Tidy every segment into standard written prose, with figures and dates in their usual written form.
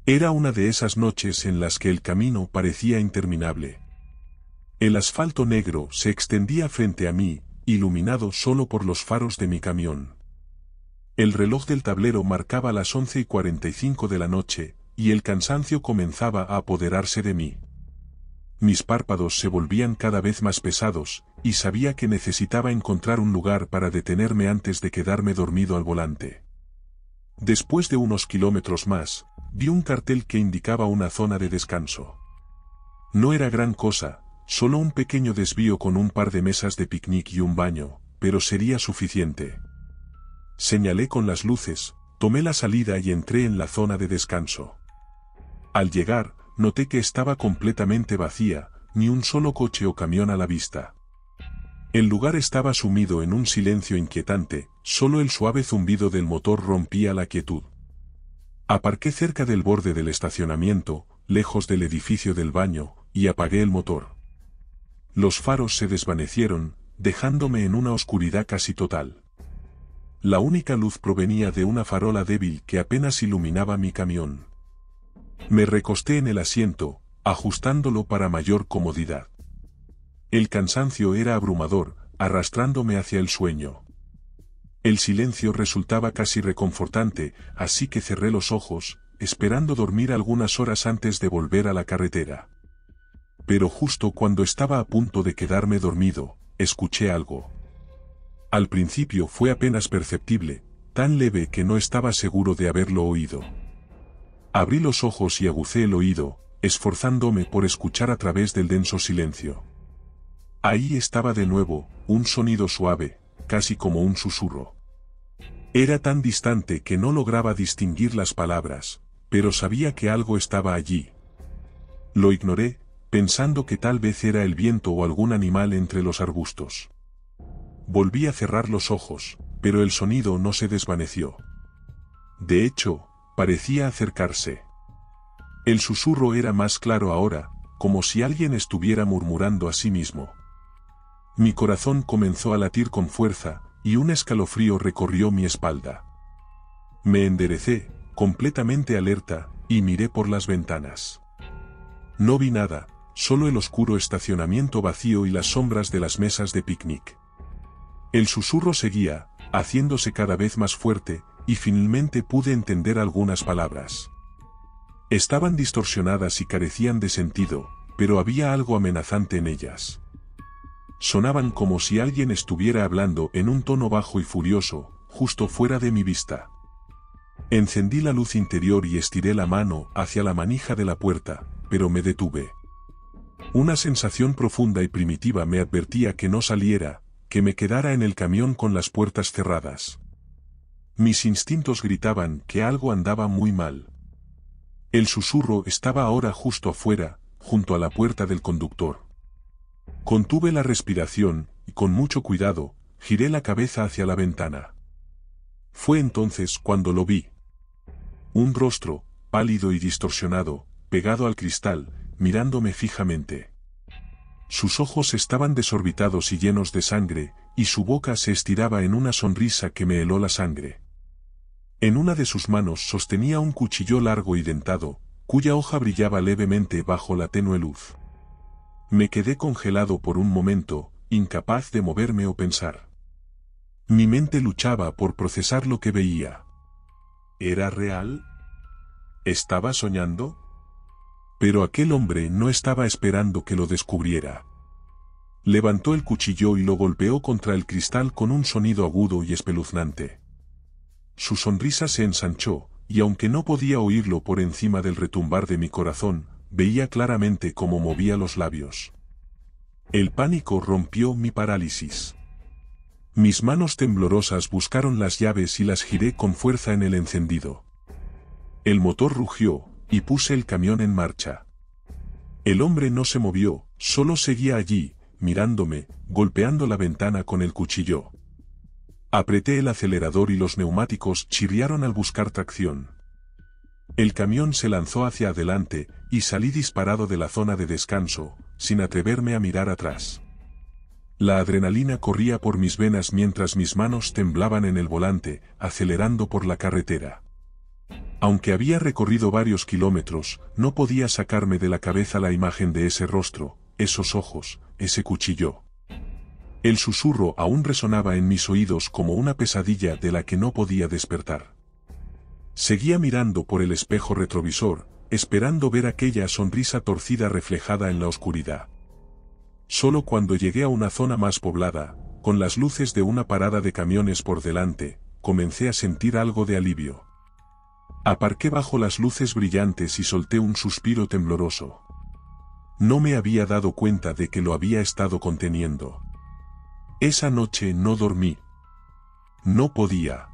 Era una de esas noches en las que el camino parecía interminable. El asfalto negro se extendía frente a mí, iluminado solo por los faros de mi camión. El reloj del tablero marcaba las 11:45 de la noche, y el cansancio comenzaba a apoderarse de mí. Mis párpados se volvían cada vez más pesados, y sabía que necesitaba encontrar un lugar para detenerme antes de quedarme dormido al volante. Después de unos kilómetros más, vi un cartel que indicaba una zona de descanso. No era gran cosa, solo un pequeño desvío con un par de mesas de picnic y un baño, pero sería suficiente. Señalé con las luces, tomé la salida y entré en la zona de descanso. Al llegar, noté que estaba completamente vacía, ni un solo coche o camión a la vista. El lugar estaba sumido en un silencio inquietante, solo el suave zumbido del motor rompía la quietud. Aparqué cerca del borde del estacionamiento, lejos del edificio del baño, y apagué el motor. Los faros se desvanecieron, dejándome en una oscuridad casi total. La única luz provenía de una farola débil que apenas iluminaba mi camión. Me recosté en el asiento, ajustándolo para mayor comodidad. El cansancio era abrumador, arrastrándome hacia el sueño. El silencio resultaba casi reconfortante, así que cerré los ojos, esperando dormir algunas horas antes de volver a la carretera. Pero justo cuando estaba a punto de quedarme dormido, escuché algo. Al principio fue apenas perceptible, tan leve que no estaba seguro de haberlo oído. Abrí los ojos y agucé el oído, esforzándome por escuchar a través del denso silencio. Ahí estaba de nuevo, un sonido suave, casi como un susurro. Era tan distante que no lograba distinguir las palabras, pero sabía que algo estaba allí. Lo ignoré, pensando que tal vez era el viento o algún animal entre los arbustos. Volví a cerrar los ojos, pero el sonido no se desvaneció. De hecho, parecía acercarse. El susurro era más claro ahora, como si alguien estuviera murmurando a sí mismo. Mi corazón comenzó a latir con fuerza, y un escalofrío recorrió mi espalda. Me enderecé, completamente alerta, y miré por las ventanas. No vi nada, solo el oscuro estacionamiento vacío y las sombras de las mesas de picnic. El susurro seguía, haciéndose cada vez más fuerte, y finalmente pude entender algunas palabras. Estaban distorsionadas y carecían de sentido, pero había algo amenazante en ellas. Sonaban como si alguien estuviera hablando en un tono bajo y furioso, justo fuera de mi vista. Encendí la luz interior y estiré la mano hacia la manija de la puerta, pero me detuve. Una sensación profunda y primitiva me advertía que no saliera, que me quedara en el camión con las puertas cerradas. Mis instintos gritaban que algo andaba muy mal. El susurro estaba ahora justo afuera, junto a la puerta del conductor. Contuve la respiración, y con mucho cuidado, giré la cabeza hacia la ventana. Fue entonces cuando lo vi. Un rostro, pálido y distorsionado, pegado al cristal, mirándome fijamente. Sus ojos estaban desorbitados y llenos de sangre, y su boca se estiraba en una sonrisa que me heló la sangre. En una de sus manos sostenía un cuchillo largo y dentado, cuya hoja brillaba levemente bajo la tenue luz. Me quedé congelado por un momento, incapaz de moverme o pensar. Mi mente luchaba por procesar lo que veía. ¿Era real? ¿Estaba soñando? Pero aquel hombre no estaba esperando que lo descubriera. Levantó el cuchillo y lo golpeó contra el cristal con un sonido agudo y espeluznante. Su sonrisa se ensanchó, y aunque no podía oírlo por encima del retumbar de mi corazón, veía claramente cómo movía los labios. El pánico rompió mi parálisis. Mis manos temblorosas buscaron las llaves y las giré con fuerza en el encendido. El motor rugió, y puse el camión en marcha. El hombre no se movió, solo seguía allí, mirándome, golpeando la ventana con el cuchillo. Apreté el acelerador y los neumáticos chirriaron al buscar tracción. El camión se lanzó hacia adelante, y salí disparado de la zona de descanso, sin atreverme a mirar atrás. La adrenalina corría por mis venas mientras mis manos temblaban en el volante, acelerando por la carretera. Aunque había recorrido varios kilómetros, no podía sacarme de la cabeza la imagen de ese rostro, esos ojos, ese cuchillo. El susurro aún resonaba en mis oídos como una pesadilla de la que no podía despertar. Seguía mirando por el espejo retrovisor, esperando ver aquella sonrisa torcida reflejada en la oscuridad. Solo cuando llegué a una zona más poblada, con las luces de una parada de camiones por delante, comencé a sentir algo de alivio. Aparqué bajo las luces brillantes y solté un suspiro tembloroso. No me había dado cuenta de que lo había estado conteniendo. Esa noche no dormí. No podía.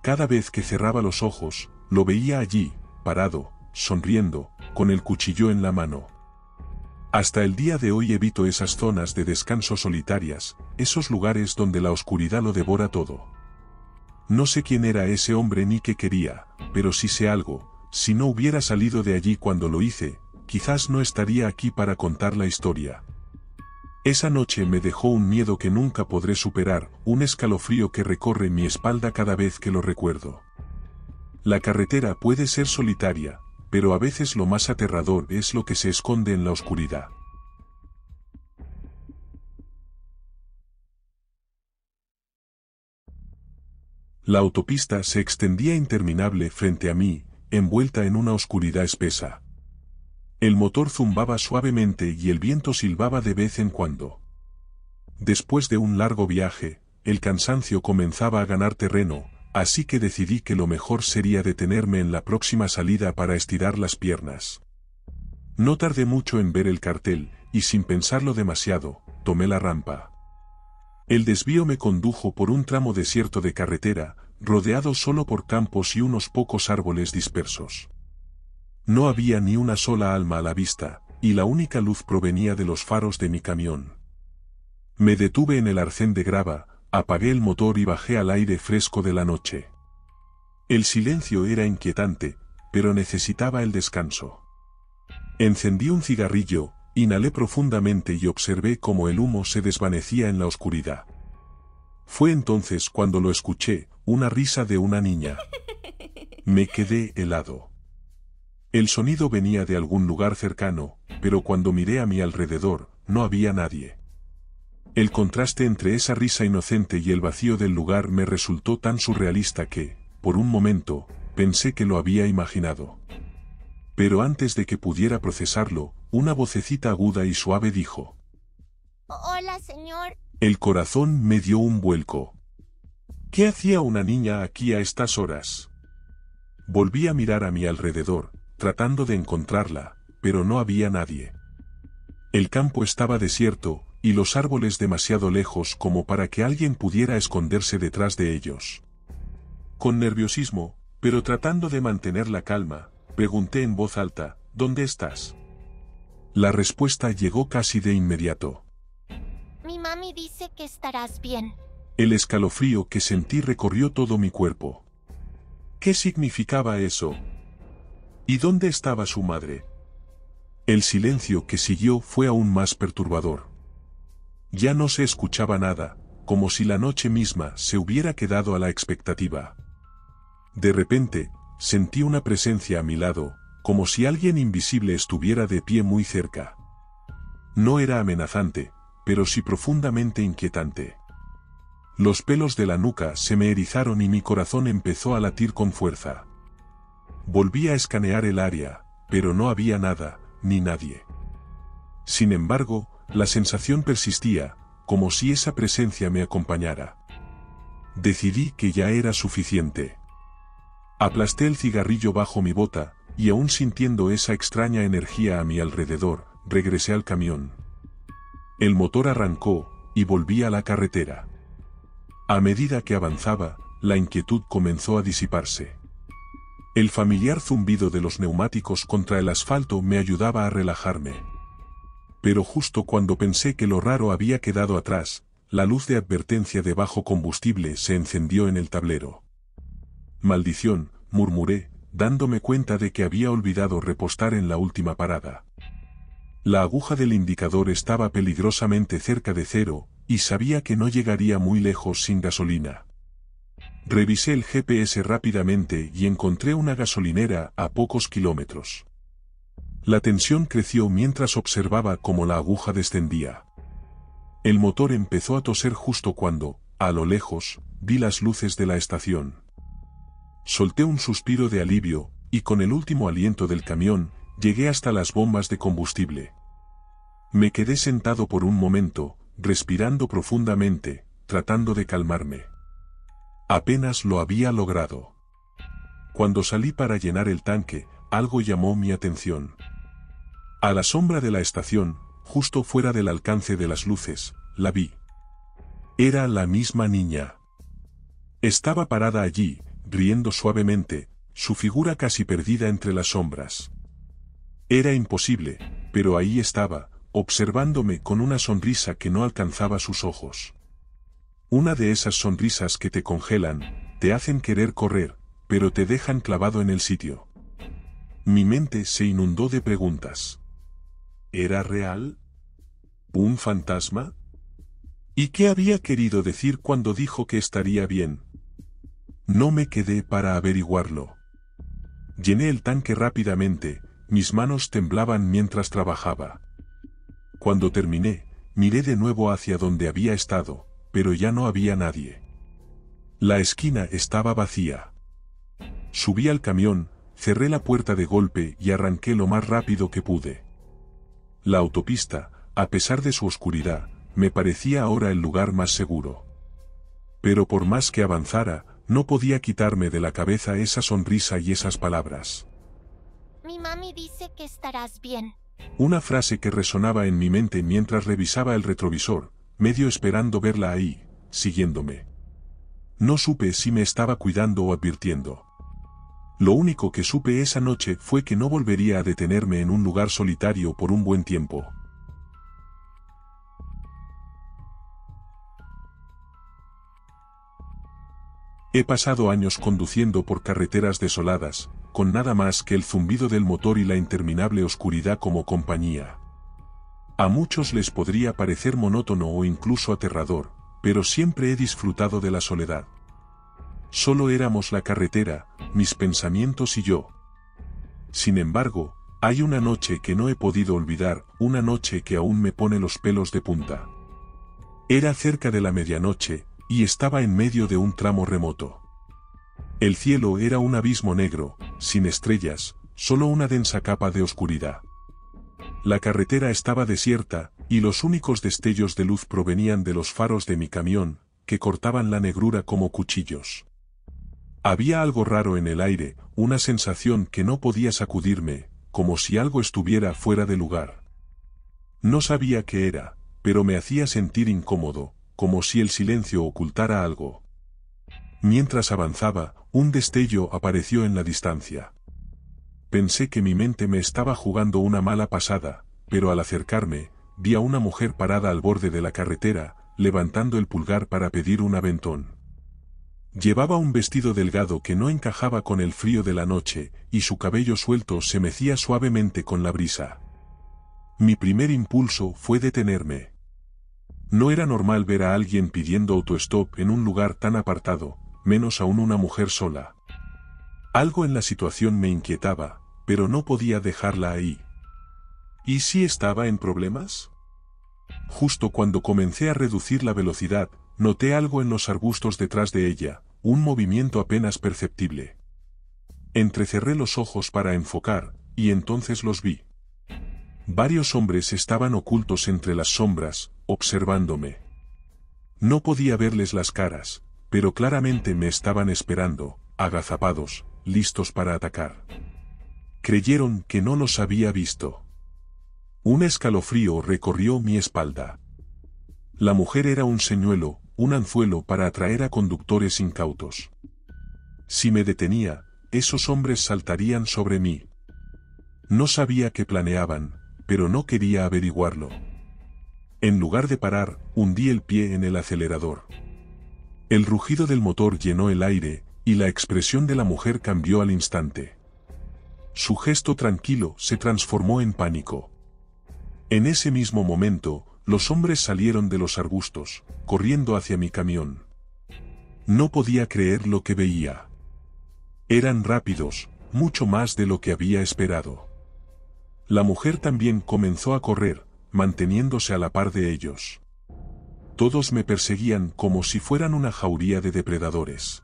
Cada vez que cerraba los ojos, lo veía allí, parado, sonriendo, con el cuchillo en la mano. Hasta el día de hoy evito esas zonas de descanso solitarias, esos lugares donde la oscuridad lo devora todo. No sé quién era ese hombre ni qué quería, pero sí sé algo: si no hubiera salido de allí cuando lo hice, quizás no estaría aquí para contar la historia. Esa noche me dejó un miedo que nunca podré superar, un escalofrío que recorre mi espalda cada vez que lo recuerdo. La carretera puede ser solitaria, pero a veces lo más aterrador es lo que se esconde en la oscuridad. La autopista se extendía interminable frente a mí, envuelta en una oscuridad espesa. El motor zumbaba suavemente y el viento silbaba de vez en cuando. Después de un largo viaje, el cansancio comenzaba a ganar terreno, así que decidí que lo mejor sería detenerme en la próxima salida para estirar las piernas. No tardé mucho en ver el cartel, y sin pensarlo demasiado, tomé la rampa. El desvío me condujo por un tramo desierto de carretera, rodeado solo por campos y unos pocos árboles dispersos. No había ni una sola alma a la vista, y la única luz provenía de los faros de mi camión. Me detuve en el arcén de grava, apagué el motor y bajé al aire fresco de la noche. El silencio era inquietante, pero necesitaba el descanso. Encendí un cigarrillo, inhalé profundamente y observé cómo el humo se desvanecía en la oscuridad. Fue entonces cuando lo escuché, una risa de una niña. Me quedé helado. El sonido venía de algún lugar cercano, pero cuando miré a mi alrededor, no había nadie. El contraste entre esa risa inocente y el vacío del lugar me resultó tan surrealista que, por un momento, pensé que lo había imaginado. Pero antes de que pudiera procesarlo, una vocecita aguda y suave dijo: Hola, señor. El corazón me dio un vuelco. ¿Qué hacía una niña aquí a estas horas? Volví a mirar a mi alrededor, tratando de encontrarla, pero no había nadie. El campo estaba desierto, y los árboles demasiado lejos como para que alguien pudiera esconderse detrás de ellos. Con nerviosismo, pero tratando de mantener la calma, pregunté en voz alta: ¿Dónde estás? La respuesta llegó casi de inmediato. Mi mami dice que estarás bien. El escalofrío que sentí recorrió todo mi cuerpo. ¿Qué significaba eso? ¿Y dónde estaba su madre? El silencio que siguió fue aún más perturbador. Ya no se escuchaba nada, como si la noche misma se hubiera quedado a la expectativa. De repente, sentí una presencia a mi lado, como si alguien invisible estuviera de pie muy cerca. No era amenazante, pero sí profundamente inquietante. Los pelos de la nuca se me erizaron y mi corazón empezó a latir con fuerza. Volví a escanear el área, pero no había nada, ni nadie. Sin embargo, la sensación persistía, como si esa presencia me acompañara. Decidí que ya era suficiente. Aplasté el cigarrillo bajo mi bota, y aún sintiendo esa extraña energía a mi alrededor, regresé al camión. El motor arrancó, y volví a la carretera. A medida que avanzaba, la inquietud comenzó a disiparse. El familiar zumbido de los neumáticos contra el asfalto me ayudaba a relajarme. Pero justo cuando pensé que lo raro había quedado atrás, la luz de advertencia de bajo combustible se encendió en el tablero. «Maldición», murmuré, dándome cuenta de que había olvidado repostar en la última parada. La aguja del indicador estaba peligrosamente cerca de cero, y sabía que no llegaría muy lejos sin gasolina. Revisé el GPS rápidamente y encontré una gasolinera a pocos kilómetros. La tensión creció mientras observaba cómo la aguja descendía. El motor empezó a toser justo cuando, a lo lejos, vi las luces de la estación. Solté un suspiro de alivio, y con el último aliento del camión, llegué hasta las bombas de combustible. Me quedé sentado por un momento, respirando profundamente, tratando de calmarme. Apenas lo había logrado. Cuando salí para llenar el tanque, algo llamó mi atención. A la sombra de la estación, justo fuera del alcance de las luces, la vi. Era la misma niña. Estaba parada allí, riendo suavemente, su figura casi perdida entre las sombras. Era imposible, pero ahí estaba, observándome con una sonrisa que no alcanzaba sus ojos. Una de esas sonrisas que te congelan, te hacen querer correr, pero te dejan clavado en el sitio. Mi mente se inundó de preguntas. ¿Era real? ¿Un fantasma? ¿Y qué había querido decir cuando dijo que estaría bien? No me quedé para averiguarlo. Llené el tanque rápidamente, mis manos temblaban mientras trabajaba. Cuando terminé, miré de nuevo hacia donde había estado, pero ya no había nadie. La esquina estaba vacía. Subí al camión, cerré la puerta de golpe y arranqué lo más rápido que pude. La autopista, a pesar de su oscuridad, me parecía ahora el lugar más seguro. Pero por más que avanzara, no podía quitarme de la cabeza esa sonrisa y esas palabras. Mi mami dice que estarás bien. Una frase que resonaba en mi mente mientras revisaba el retrovisor, medio esperando verla ahí, siguiéndome. No supe si me estaba cuidando o advirtiendo. Lo único que supe esa noche fue que no volvería a detenerme en un lugar solitario por un buen tiempo. He pasado años conduciendo por carreteras desoladas, con nada más que el zumbido del motor y la interminable oscuridad como compañía. A muchos les podría parecer monótono o incluso aterrador, pero siempre he disfrutado de la soledad. Solo éramos la carretera, mis pensamientos y yo. Sin embargo, hay una noche que no he podido olvidar, una noche que aún me pone los pelos de punta. Era cerca de la medianoche, y estaba en medio de un tramo remoto. El cielo era un abismo negro, sin estrellas, solo una densa capa de oscuridad. La carretera estaba desierta, y los únicos destellos de luz provenían de los faros de mi camión, que cortaban la negrura como cuchillos. Había algo raro en el aire, una sensación que no podía sacudirme, como si algo estuviera fuera de lugar. No sabía qué era, pero me hacía sentir incómodo, como si el silencio ocultara algo. Mientras avanzaba, un destello apareció en la distancia. Pensé que mi mente me estaba jugando una mala pasada, pero al acercarme, vi a una mujer parada al borde de la carretera, levantando el pulgar para pedir un aventón. Llevaba un vestido delgado que no encajaba con el frío de la noche, y su cabello suelto se mecía suavemente con la brisa. Mi primer impulso fue detenerme. No era normal ver a alguien pidiendo autostop en un lugar tan apartado, menos aún una mujer sola. Algo en la situación me inquietaba, pero no podía dejarla ahí. ¿Y si estaba en problemas? Justo cuando comencé a reducir la velocidad, noté algo en los arbustos detrás de ella, un movimiento apenas perceptible. Entrecerré los ojos para enfocar, y entonces los vi. Varios hombres estaban ocultos entre las sombras, observándome. No podía verles las caras, pero claramente me estaban esperando, agazapados, listos para atacar. Creyeron que no los había visto. Un escalofrío recorrió mi espalda. La mujer era un señuelo, un anzuelo para atraer a conductores incautos. Si me detenía, esos hombres saltarían sobre mí. No sabía qué planeaban, pero no quería averiguarlo. En lugar de parar, hundí el pie en el acelerador. El rugido del motor llenó el aire, y la expresión de la mujer cambió al instante. Su gesto tranquilo se transformó en pánico. En ese mismo momento, los hombres salieron de los arbustos, corriendo hacia mi camión. No podía creer lo que veía. Eran rápidos, mucho más de lo que había esperado. La mujer también comenzó a correr, manteniéndose a la par de ellos. Todos me perseguían como si fueran una jauría de depredadores.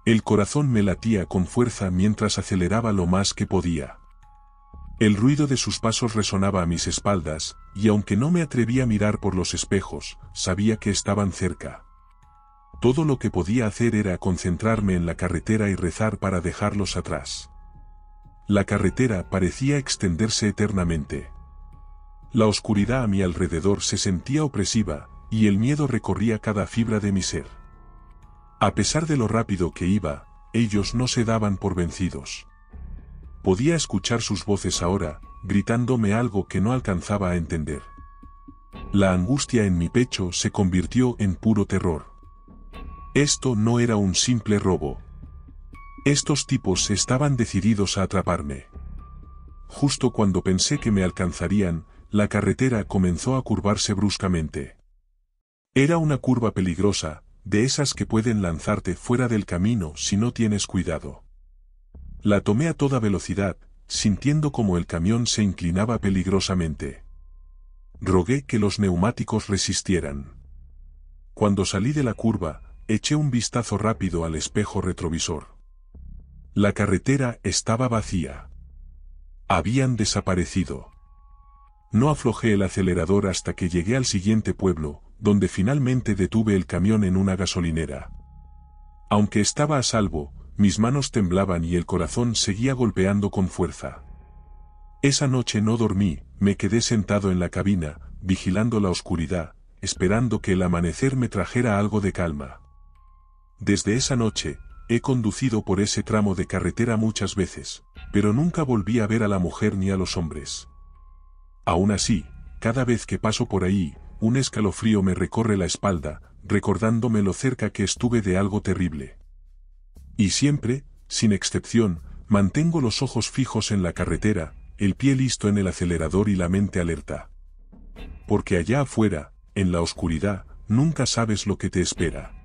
El corazón me latía con fuerza mientras aceleraba lo más que podía. El ruido de sus pasos resonaba a mis espaldas, y aunque no me atreví a mirar por los espejos, sabía que estaban cerca. Todo lo que podía hacer era concentrarme en la carretera y rezar para dejarlos atrás. La carretera parecía extenderse eternamente. La oscuridad a mi alrededor se sentía opresiva, y el miedo recorría cada fibra de mi ser. A pesar de lo rápido que iba, ellos no se daban por vencidos. Podía escuchar sus voces ahora, gritándome algo que no alcanzaba a entender. La angustia en mi pecho se convirtió en puro terror. Esto no era un simple robo. Estos tipos estaban decididos a atraparme. Justo cuando pensé que me alcanzarían, la carretera comenzó a curvarse bruscamente. Era una curva peligrosa, de esas que pueden lanzarte fuera del camino si no tienes cuidado. La tomé a toda velocidad, sintiendo como el camión se inclinaba peligrosamente. Rogué que los neumáticos resistieran. Cuando salí de la curva, eché un vistazo rápido al espejo retrovisor. La carretera estaba vacía. Habían desaparecido. No aflojé el acelerador hasta que llegué al siguiente pueblo, donde finalmente detuve el camión en una gasolinera. Aunque estaba a salvo, mis manos temblaban y el corazón seguía golpeando con fuerza. Esa noche no dormí, me quedé sentado en la cabina, vigilando la oscuridad, esperando que el amanecer me trajera algo de calma. Desde esa noche, he conducido por ese tramo de carretera muchas veces, pero nunca volví a ver a la mujer ni a los hombres. Aún así, cada vez que paso por ahí, un escalofrío me recorre la espalda, recordándome lo cerca que estuve de algo terrible. Y siempre, sin excepción, mantengo los ojos fijos en la carretera, el pie listo en el acelerador y la mente alerta. Porque allá afuera, en la oscuridad, nunca sabes lo que te espera.